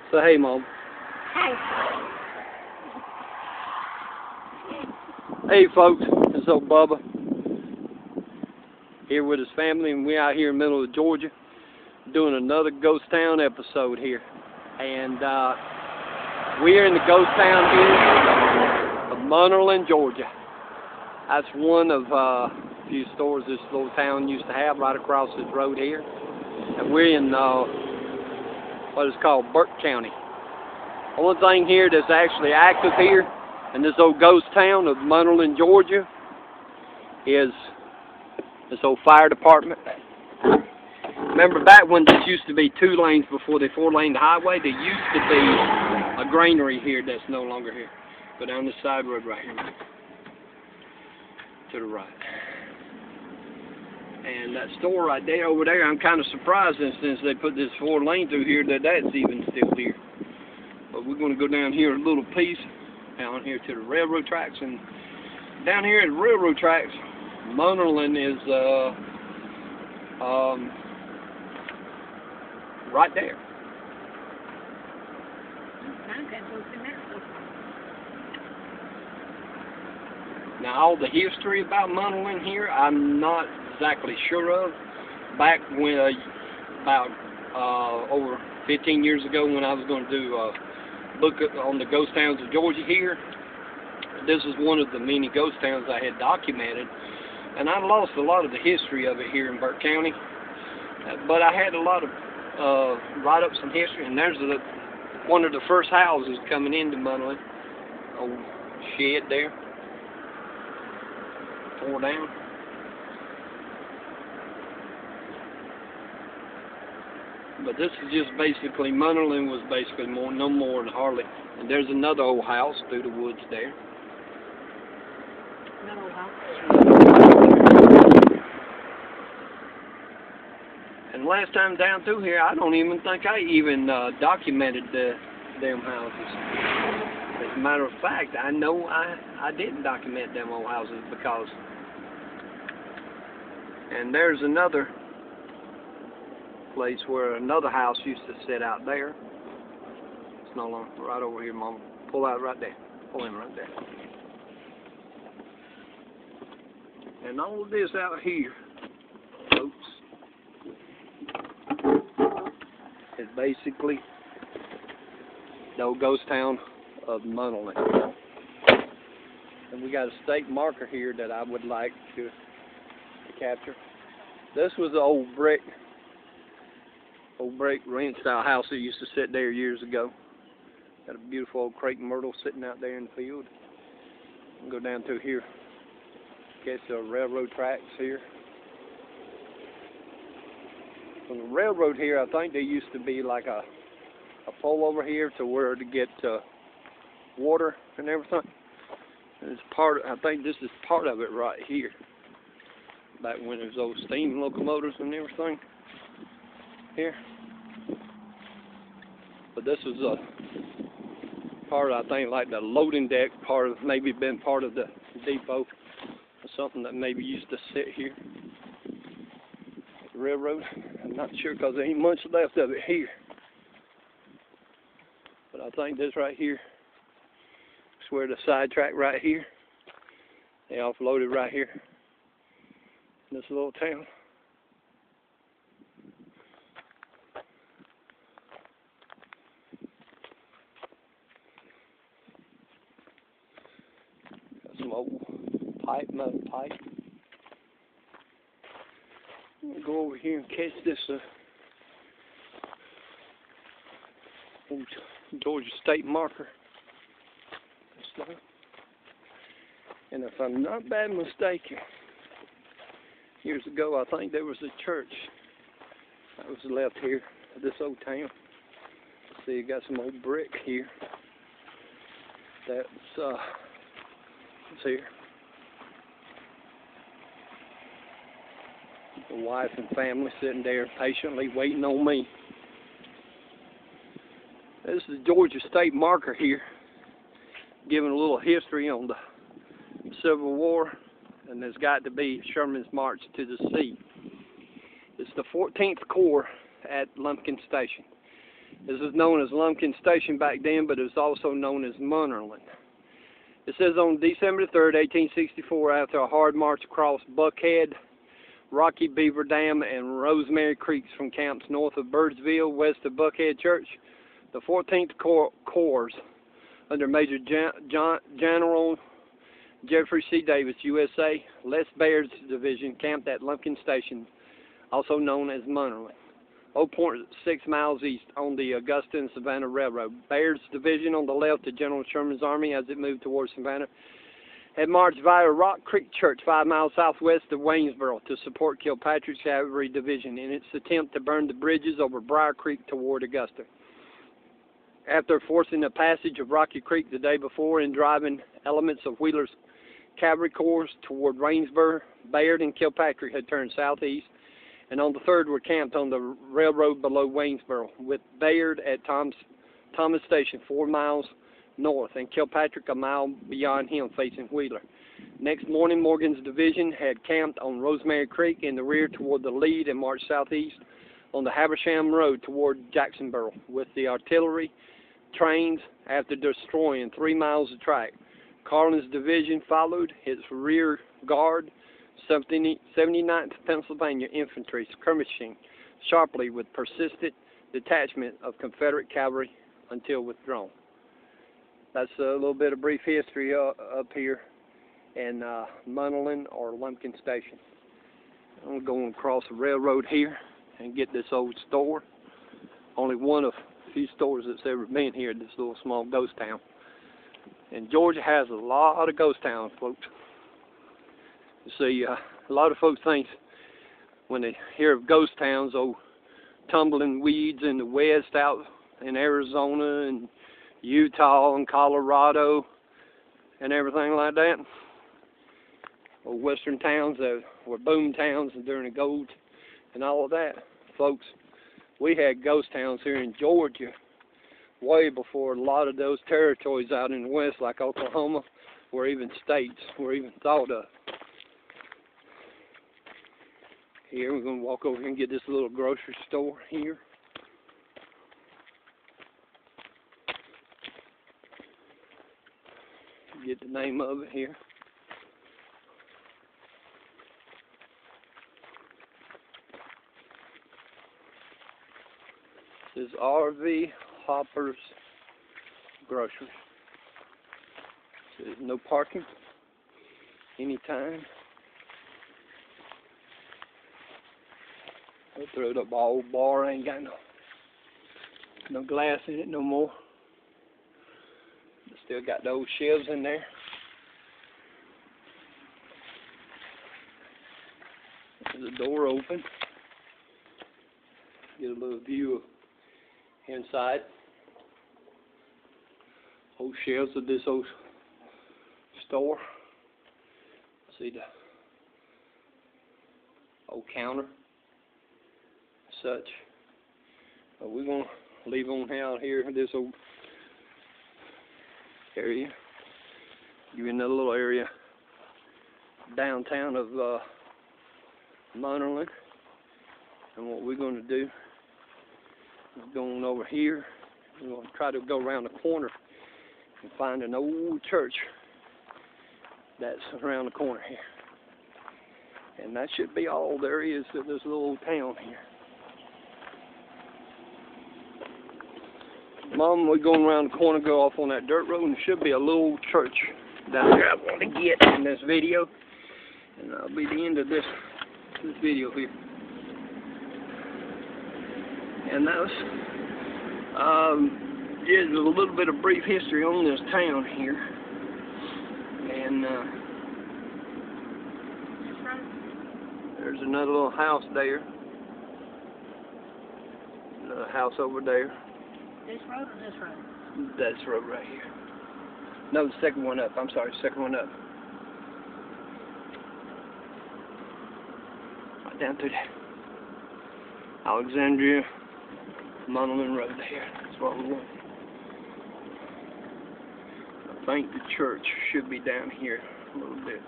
So hey, Mom. Hi. Hey, folks. It's old Bubba here with his family, and we're out here in the middle of Georgia doing another ghost town episode here. And we're in the ghost town here of Munnerlyn, Georgia. That's one of a few stores this little town used to have right across this road here. And we're in what is called Burke County. Only thing here that's actually active here in this old ghost town of Munnerlyn, Georgia is this old fire department. Remember back when this used to be 2 lanes before they 4-laned the highway, there used to be a granary here that's no longer here. Go down this side road right here, to the right. And that store right there, over there, I'm kind of surprised that since they put this 4-lane through here that that's even still here. But we're going to go down here a little piece, down here to the railroad tracks, and down here at the railroad tracks, Munnerlyn is right there. Now, all the history about Munnerlyn here, I'm not exactly sure of. Back when, about over 15 years ago, when I was going to do a book on the ghost towns of Georgia here, this is one of the many ghost towns I had documented, and I lost a lot of the history of it here in Burke County. But I had a lot of write-ups and history, and there's one of the first houses coming into Munnerlyn. Old shed there, tore down. But this is just basically, Munnerlyn was basically no more than Harley. And there's another old house through the woods there. Another old house. And last time down through here, I don't even think I even documented the damn houses. As a matter of fact, I know I didn't document them old houses because... And there's another place where another house used to sit out there. It's no longer. Right over here, Mama. Pull out right there. Pull in right there. And all of this out here, folks, is basically the old ghost town of Munnerlyn. And we got a stake marker here that I would like to capture. This was the old brick ranch style house that used to sit there years ago. Got a beautiful old crepe myrtle sitting out there in the field. Go down through here. Catch the railroad tracks here. From the railroad here, I think there used to be like a pole over here to where to get water and everything. And it's part. I think this is part of it right here. Back when there was old steam locomotives and everything here. But this was a part, I think, like the loading deck part of, maybe been part of the depot or something that maybe used to sit here. The railroad, I'm not sure because there ain't much left of it here. But I think this right here is where the sidetrack right here. They offloaded right here in this little town. Some old metal pipe. I'm going to go over here and catch this old Georgia state marker. And if I'm not bad mistaken, years ago I think there was a church that was left here of this old town. See, you got some old brick here. That's here. The wife and family sitting there patiently waiting on me. This is the Georgia state marker here, giving a little history on the Civil War, and there's got to be Sherman's March to the Sea. It's the 14th Corps at Lumpkin Station. This is known as Lumpkin Station back then, but it was also known as Munnerlyn. It says on December 3rd, 1864, after a hard march across Buckhead, Rocky Beaver Dam, and Rosemary Creeks from camps north of Birdsville, west of Buckhead Church, the 14th Corps, under Major General Jeffrey C. Davis, USA, Les Baird's division, camped at Lumpkin Station, also known as Munnerlyn, 0.6 miles east on the Augusta and Savannah Railroad. Baird's division on the left of General Sherman's army as it moved towards Savannah had marched via Rock Creek Church 5 miles southwest of Waynesboro to support Kilpatrick's cavalry division in its attempt to burn the bridges over Briar Creek toward Augusta. After forcing the passage of Rocky Creek the day before and driving elements of Wheeler's cavalry corps toward Waynesboro, Baird and Kilpatrick had turned southeast, and on the 3rd were camped on the railroad below Waynesboro, with Baird at Thomas Station 4 miles north and Kilpatrick a mile beyond him facing Wheeler. Next morning, Morgan's division had camped on Rosemary Creek in the rear toward the lead and marched southeast on the Habersham Road toward Jacksonboro with the artillery trains after destroying 3 miles of track. Carlin's division followed its rear guard, 79th Pennsylvania Infantry, skirmishing sharply with persistent detachment of Confederate cavalry until withdrawn. That's a little bit of brief history up here in Munnerlyn or Lumpkin Station. I'm going across the railroad here and get this old store. Only one of a few stores that's ever been here, this little small ghost town. And Georgia has a lot of ghost towns, folks. You see, a lot of folks think when they hear of ghost towns, tumbling weeds in the west out in Arizona and Utah and Colorado and everything like that. Or western towns that were boom towns during the gold and all of that. Folks, we had ghost towns here in Georgia way before a lot of those territories out in the west, like Oklahoma, or even states were even thought of. Here, we're going to walk over here and get this little grocery store here. Get the name of it here. This is R.V. Hopper's Grocery. There's no parking anytime. They threw it up old bar, ain't got no glass in it no more. But still got the old shelves in there. There's the door open. Get a little view of inside. Old shelves of this old store. See the old counter. Such. We're going to leave on out here this old area. Give you another little area downtown of Munnerlyn. And what we're going to do is go on over here. We're going to try to go around the corner and find an old church that's around the corner here. And that should be all there is to this little town here. Mom, we're going around the corner, go off on that dirt road, and there should be a little church down there I want to get in this video. And that'll be the end of this video here. And that's just a little bit of brief history on this town here. And there's another little house there. Another house over there. This road or this road? That's the road right here. No, the second one up. I'm sorry, second one up. Right down to the Alexandria Munnerlyn Road there. That's what we want. I think the church should be down here a little bit.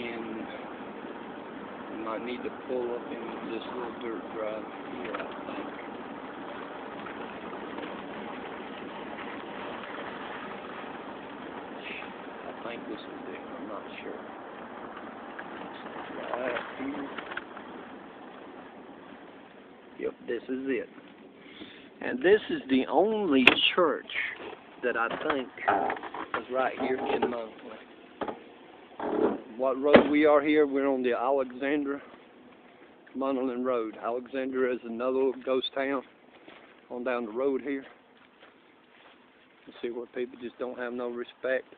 and we might need to pull up into this little dirt drive here, I think. I think this is it. I'm not sure. Right here. Yep, this is it. And this is the only church that I think is right here in Munnerlyn. What road we are here, we're on the Munnerlyn Road. Alexandria is another little ghost town on down the road here. You see where people just don't have no respect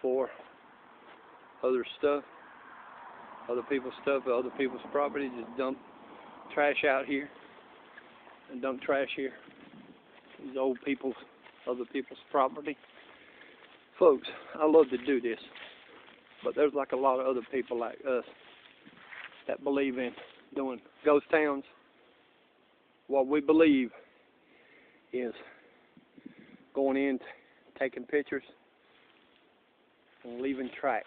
for other stuff, other people's stuff, other people's property. Just dump trash out here and dump trash here. These old people's, other people's property. Folks, I love to do this, but there's like a lot of other people like us that believe in doing ghost towns. What we believe is going in, taking pictures, and leaving tracks.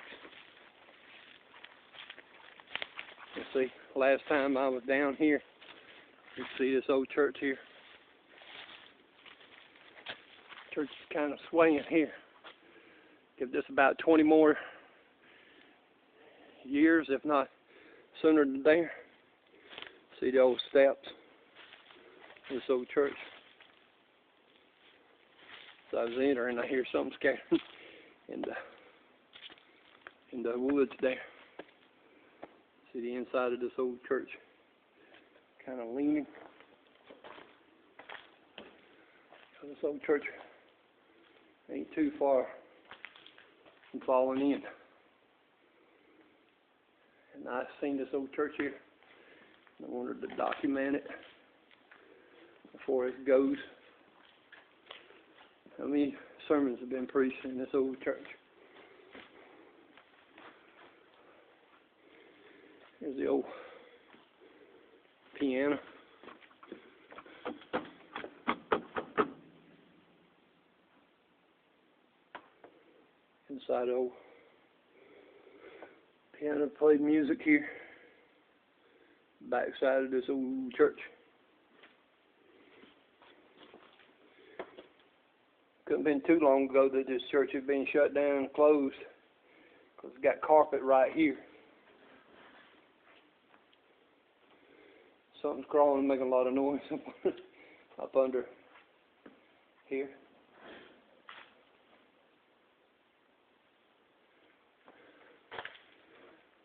You see, last time I was down here, you see this old church here. Church is kind of swaying here. Give this about 20 more years, if not sooner than there. See the old steps of this old church. So I was entering, I hear something scattered in the woods there. See the inside of this old church, kind of leaning. This old church ain't too far from falling in. And I've seen this old church here, and I wanted to document it before it goes. How many sermons have been preached in this old church? Here's the old piano. Inside the old piano played music here. Backside of this old church. Couldn't have been too long ago that this church had been shut down and closed, because it's got carpet right here. Something's crawling and making a lot of noise up under here.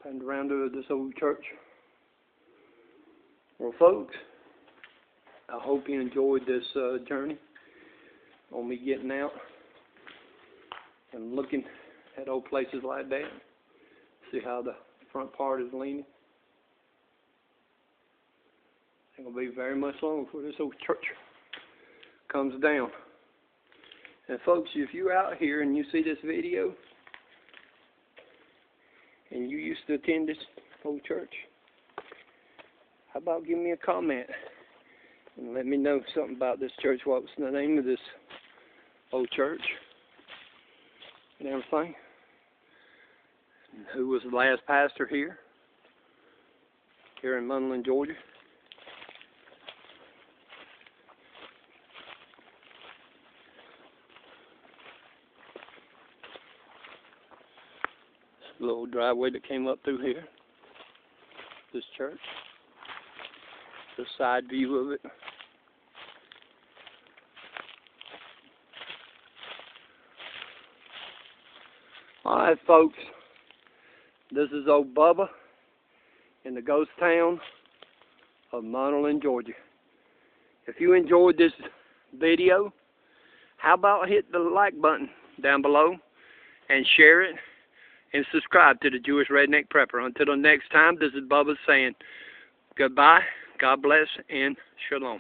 And around to this old church. Well, folks, I hope you enjoyed this journey on me getting out and looking at old places like that. See how the front part is leaning. It's going to be very much long before this old church comes down. And folks, if you're out here and you see this video and you used to attend this old church, how about give me a comment and let me know something about this church. What was the name of this old church and everything? And who was the last pastor here in Munnerlyn, Georgia? Little driveway that came up through here, this church, the side view of it. Alright folks, this is old Bubba in the ghost town of Munnerlyn, Georgia. If you enjoyed this video, how about hit the like button down below and share it and subscribe to the Jewish Redneck Prepper. Until the next time, this is Bubba saying goodbye, God bless, and shalom.